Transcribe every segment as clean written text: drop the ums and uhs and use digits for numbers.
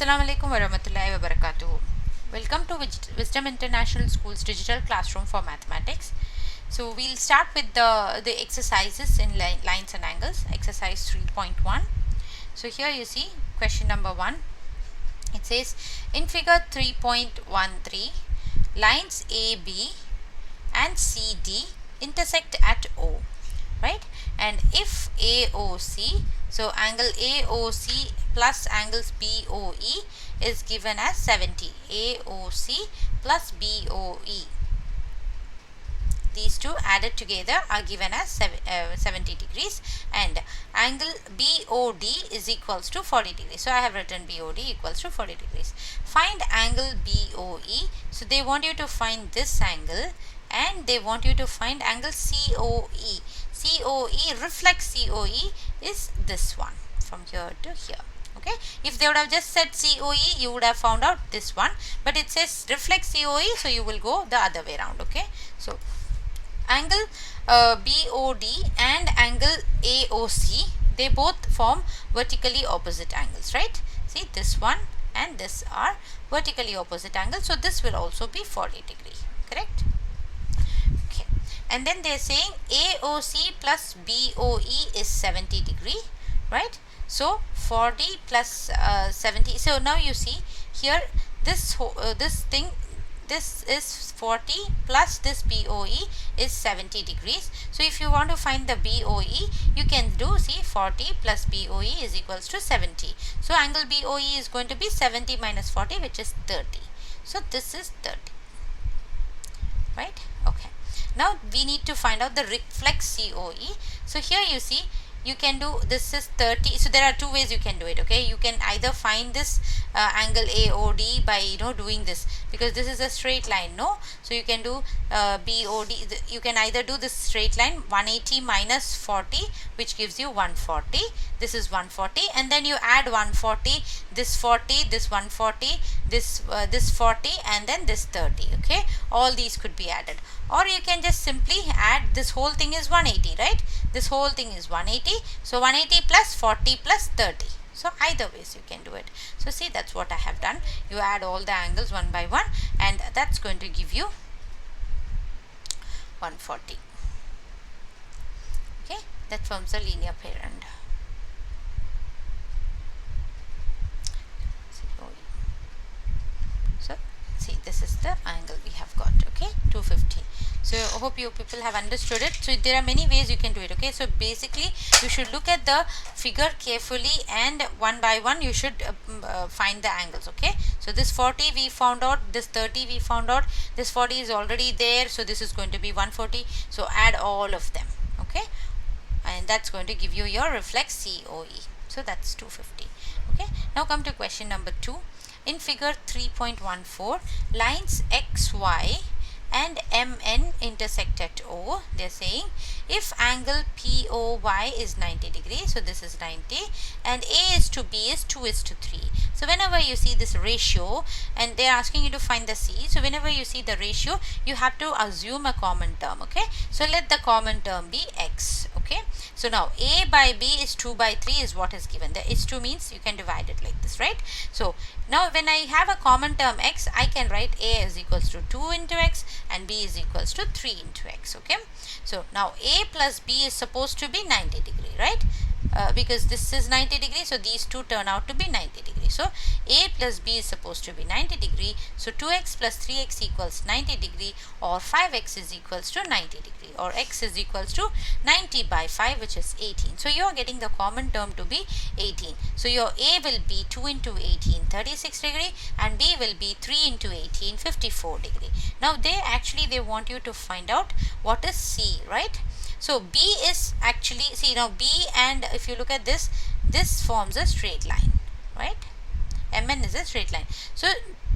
Assalamu alaikum warahmatullahi wabarakatuh. Welcome to Wisdom International School's digital classroom for mathematics. So we'll start with the exercises in lines and angles, exercise 3.1. So here you see question number 1. It says in figure 3.13, lines AB and CD intersect at O, right? And if AOC, so angle AOC plus angles BOE is given as 70. AOC plus BOE, these two added together are given as 70 degrees, and angle BOD is equals to 40 degrees. So I have written BOD equals to 40 degrees. Find angle BOE. So they want you to find this angle and they want you to find angle COE. COE, reflex COE is this one from here to here. Okay, if they would have just said COE, you would have found out this one, but it says reflex COE, so you will go the other way around. Okay, so angle BOD and angle AOC, they both form vertically opposite angles, right? See, this one and this are vertically opposite angles, so this will also be 40 degree, correct? Okay, and then they are saying AOC plus BOE is 70 degree, right? So 40 plus 70. So now you see here this thing, this is 40 plus this BOE is 70 degrees. So if you want to find the BOE, you can do, see, 40 plus BOE is equals to 70. So angle BOE is going to be 70 minus 40, which is 30. So this is 30, right? Okay, now we need to find out the reflex COE. So here you see, you can do, this is 30. So there are two ways you can do it. Okay, you can either find this angle AOD by doing this, because this is a straight line, no? So you can do BOD, you can either do this straight line 180 minus 40, which gives you 140. This is 140, and then you add 140, this 40, this 140, this 40, and then this 30. Okay, all these could be added, or you can just simply add, this whole thing is 180, right? This whole thing is 180, so 180 plus 40 plus 30. So either ways you can do it. So see, that's what I have done. You add all the angles one by one, and that's going to give you 140. Okay, that forms a linear parent. So see, this is the angle we have got. Okay, 250. So I hope you people have understood it. So there are many ways you can do it. Okay, so basically you should look at the figure carefully, and one by one you should find the angles. Okay, so this 40 we found out, this 30 we found out, this 40 is already there, so this is going to be 140. So add all of them. Okay, and that's going to give you your reflex COE. So that's 250. Okay, now come to question number 2. In figure 3.14, lines XY and MN intersect at O. They are saying if angle POY is 90 degrees, so this is 90, and A is to B is 2 is to 3. So whenever you see this ratio, and they are asking you to find the C, so whenever you see the ratio, you have to assume a common term. Okay, so let the common term be X. Okay, so now A by B is 2 by 3 is what is given. The H2 means you can divide it like this, right? So now when I have a common term X, I can write A is equals to 2 into X and B is equals to 3 into X. Okay, so now A plus B is supposed to be 90 degree, right? Because this is 90 degree, so these two turn out to be 90 degree. So A plus B is supposed to be 90 degree. So 2x plus 3x equals 90 degree, or 5x is equals to 90 degree, or x is equals to 90 by 5, which is 18. So you are getting the common term to be 18. So your A will be 2 into 18, 36 degree, and B will be 3 into 18, 54 degree. Now they want you to find out what is C, right? So B is actually, see now B, and if you look at this, this forms a straight line, right? MN is a straight line. So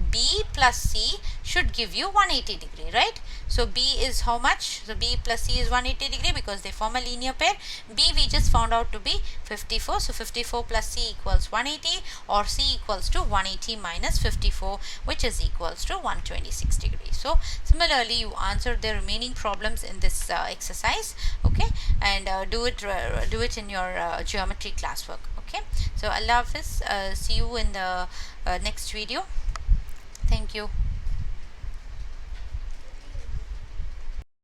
B plus C should give you 180 degree, right? So B is how much? So B plus C is 180 degree because they form a linear pair. B we just found out to be 54. So 54 plus C equals 180, or C equals to 180 minus 54, which is equals to 126 degrees. So similarly, you answer the remaining problems in this exercise. Okay, and do it in your geometry classwork. Okay. Okay, so Allah Hafiz, see you in the next video. Thank you.